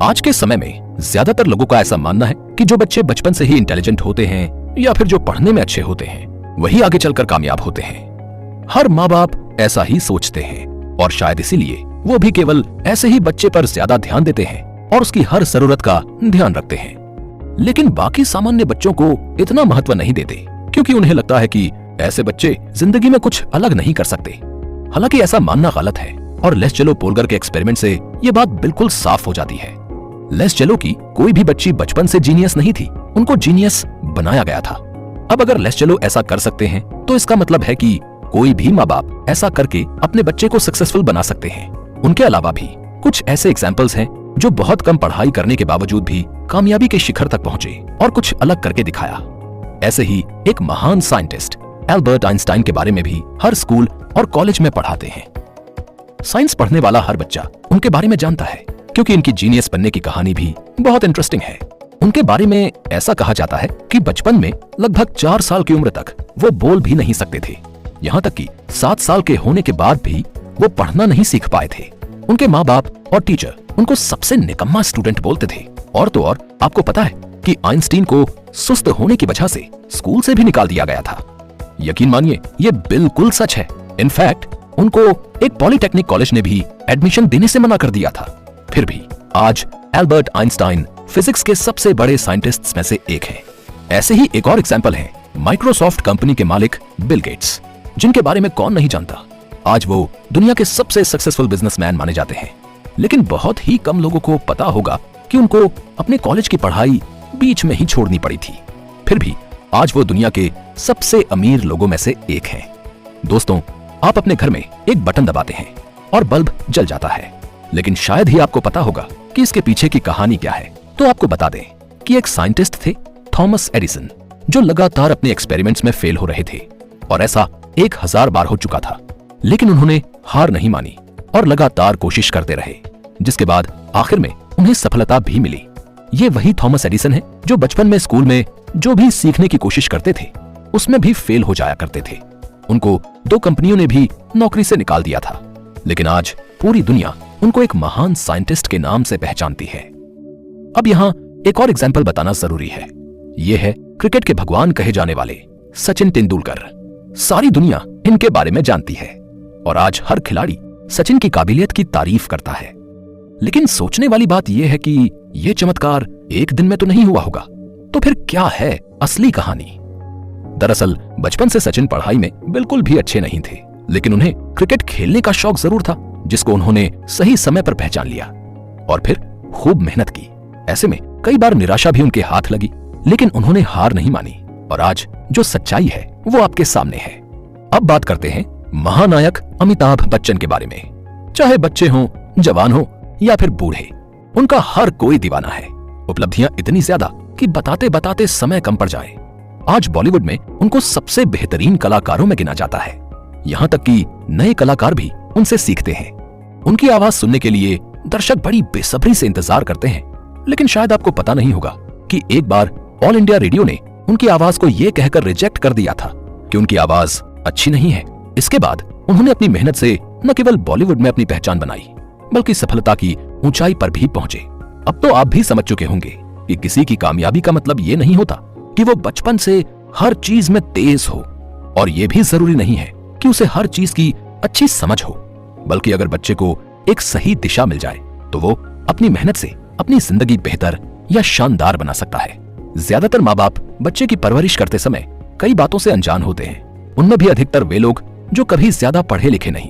आज के समय में ज्यादातर लोगों का ऐसा मानना है कि जो बच्चे बचपन से ही इंटेलिजेंट होते हैं या फिर जो पढ़ने में अच्छे होते हैं वही आगे चलकर कामयाब होते हैं। हर माँ बाप ऐसा ही सोचते हैं और शायद इसीलिए वो भी केवल ऐसे ही बच्चे पर ज्यादा ध्यान देते हैं और उसकी हर जरूरत का ध्यान रखते हैं। लेकिन बाकी सामान्य बच्चों को इतना महत्व नहीं देते क्योंकि उन्हें लगता है कि ऐसे बच्चे जिंदगी में कुछ अलग नहीं कर सकते। हालांकि ऐसा मानना गलत है और लेस्चेलो पोलगर के एक्सपेरिमेंट से ये बात बिल्कुल साफ हो जाती है। लेस्चेलो की कोई भी बच्ची बचपन से जीनियस नहीं थी, उनको जीनियस बनाया गया था। अब अगर लेस्चेलो ऐसा कर सकते हैं तो इसका मतलब है कि कोई भी माँ बाप ऐसा करके अपने बच्चे को सक्सेसफुल बना सकते हैं। उनके अलावा भी कुछ ऐसे एग्जाम्पल्स हैं जो बहुत कम पढ़ाई करने के बावजूद भी कामयाबी के शिखर तक पहुंचे और कुछ अलग करके दिखाया। ऐसे ही एक महान साइंटिस्ट एल्बर्ट आइंस्टाइन के बारे में भी हर स्कूल और कॉलेज में पढ़ाते हैं। साइंस पढ़ने वाला हर बच्चा उनके बारे में जानता है क्योंकि इनकी जीनियस बनने की कहानी भी बहुत इंटरेस्टिंग है। उनके बारे में ऐसा कहा जाता है कि बचपन में लगभग 4 साल की उम्र तक वो बोल भी नहीं सकते थे। यहाँ तक कि 7 साल के होने के बाद भी वो पढ़ना नहीं सीख पाए थे। उनके माँ बाप और टीचर उनको सबसे निकम्मा स्टूडेंट बोलते थे। और तो और आपको पता है कि आइंस्टीन को सुस्त होने की वजह से स्कूल से भी निकाल दिया गया था। यकीन मानिए ये बिल्कुल सच है। इनफैक्ट उनको एक पॉलिटेक्निक कॉलेज ने भी एडमिशन देने से मना कर दिया था। फिर भी आज एल्बर्ट आइंस्टाइन फिजिक्स के सबसे बड़े साइंटिस्ट्स में से एक हैं। ऐसे ही एक और एग्जांपल है माइक्रोसॉफ्ट कंपनी के मालिक बिल गेट्स, जिनके बारे में कौन नहीं जानता। आज वो दुनिया के सबसे सक्सेसफुल बिजनेसमैन माने जाते हैं। लेकिन बहुत ही कम लोगों को पता होगा कि उनको अपने कॉलेज की पढ़ाई बीच में ही छोड़नी पड़ी थी। फिर भी आज वो दुनिया के सबसे अमीर लोगों में से एक हैं। दोस्तों, आप अपने घर में एक बटन दबाते हैं और बल्ब जल जाता है, लेकिन शायद ही आपको पता होगा कि इसके पीछे की कहानी क्या है। तो आपको बता दें कि एक साइंटिस्ट थे थॉमस एडिसन, जो लगातार अपने एक्सपेरिमेंट्स में फेल हो रहे थे और ऐसा 1000 बार हो चुका था। लेकिन उन्होंने हार नहीं मानी और लगातार कोशिश करते रहे, जिसके बाद आखिर में उन्हें सफलता भी मिली। ये वही थॉमस एडिसन है जो बचपन में स्कूल में जो भी सीखने की कोशिश करते थे उसमें भी फेल हो जाया करते थे। उनको 2 कंपनियों ने भी नौकरी से निकाल दिया था, लेकिन आज पूरी दुनिया उनको एक महान साइंटिस्ट के नाम से पहचानती है। अब यहाँ एक और एग्जाम्पल बताना जरूरी है। ये है क्रिकेट के भगवान कहे जाने वाले सचिन तेंदुलकर। सारी दुनिया इनके बारे में जानती है और आज हर खिलाड़ी सचिन की काबिलियत की तारीफ करता है। लेकिन सोचने वाली बात यह है कि यह चमत्कार एक दिन में तो नहीं हुआ होगा। तो फिर क्या है असली कहानी? दरअसल बचपन से सचिन पढ़ाई में बिल्कुल भी अच्छे नहीं थे, लेकिन उन्हें क्रिकेट खेलने का शौक जरूर था, जिसको उन्होंने सही समय पर पहचान लिया और फिर खूब मेहनत की। ऐसे में कई बार निराशा भी उनके हाथ लगी, लेकिन उन्होंने हार नहीं मानी और आज जो सच्चाई है वो आपके सामने है। अब बात करते हैं महानायक अमिताभ बच्चन के बारे में। चाहे बच्चे हों, जवान हो या फिर बूढ़े, उनका हर कोई दीवाना है। उपलब्धियां इतनी ज्यादा कि बताते बताते समय कम पड़ जाए। आज बॉलीवुड में उनको सबसे बेहतरीन कलाकारों में गिना जाता है। यहाँ तक कि नए कलाकार भी उनसे सीखते हैं। उनकी आवाज सुनने के लिए दर्शक बड़ी बेसब्री से इंतजार करते हैं। लेकिन शायद आपको पता नहीं होगा कि एक बार ऑल इंडिया रेडियो ने उनकी आवाज को यह कहकर रिजेक्ट कर दिया था कि उनकी आवाज अच्छी नहीं है। इसके बाद उन्होंने अपनी मेहनत से न केवल बॉलीवुड में अपनी पहचान बनाई, बल्कि सफलता की ऊंचाई पर भी पहुंचे। अब तो आप भी समझ चुके होंगे कि किसी की कामयाबी का मतलब ये नहीं होता कि वो बचपन से हर चीज में तेज हो, और ये भी जरूरी नहीं है कि उसे हर चीज की अच्छी समझ हो। बल्कि अगर बच्चे को एक सही दिशा मिल जाए तो वो अपनी मेहनत से अपनी जिंदगी बेहतर या शानदार बना सकता है। ज्यादातर माँ बाप बच्चे की परवरिश करते समय कई बातों से अनजान होते हैं। उनमें भी अधिकतर वे लोग जो कभी ज्यादा पढ़े लिखे नहीं,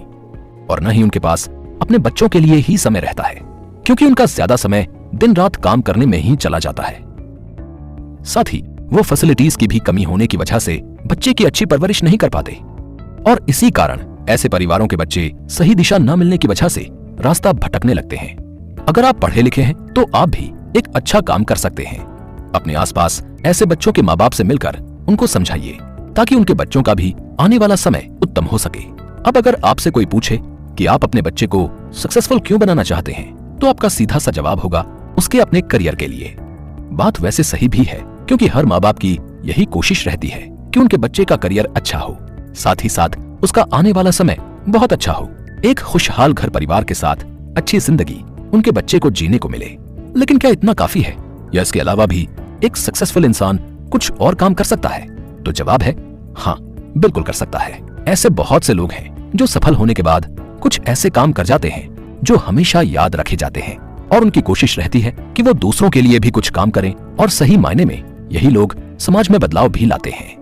और न ही उनके पास अपने बच्चों के लिए ही समय रहता है, क्योंकि उनका ज्यादा समय दिन रात काम करने में ही चला जाता है। साथ ही वो फैसिलिटीज की भी कमी होने की वजह से बच्चे की अच्छी परवरिश नहीं कर पाते, और इसी कारण ऐसे परिवारों के बच्चे सही दिशा न मिलने की वजह से रास्ता भटकने लगते हैं। अगर आप पढ़े लिखे हैं तो आप भी एक अच्छा काम कर सकते हैं। अपने आसपास ऐसे बच्चों के माँ बाप से मिलकर उनको समझाइए, ताकि उनके बच्चों का भी आने वाला समय उत्तम हो सके। अब अगर आपसे कोई पूछे कि आप अपने बच्चे को सक्सेसफुल क्यों बनाना चाहते हैं, तो आपका सीधा सा जवाब होगा उसके अपने करियर के लिए। बात वैसे सही भी है, क्योंकि हर माँ बाप की यही कोशिश रहती है कि उनके बच्चे का करियर अच्छा हो, साथ ही साथ उसका आने वाला समय बहुत अच्छा हो। एक खुशहाल घर परिवार के साथ अच्छी जिंदगी उनके बच्चे को जीने को मिले। लेकिन क्या इतना काफी है, या इसके अलावा भी एक सक्सेसफुल इंसान कुछ और काम कर सकता है? तो जवाब है हाँ, बिल्कुल कर सकता है। ऐसे बहुत से लोग हैं जो सफल होने के बाद कुछ ऐसे काम कर जाते हैं जो हमेशा याद रखे जाते हैं, और उनकी कोशिश रहती है कि वो दूसरों के लिए भी कुछ काम करें, और सही मायने में यही लोग समाज में बदलाव भी लाते हैं।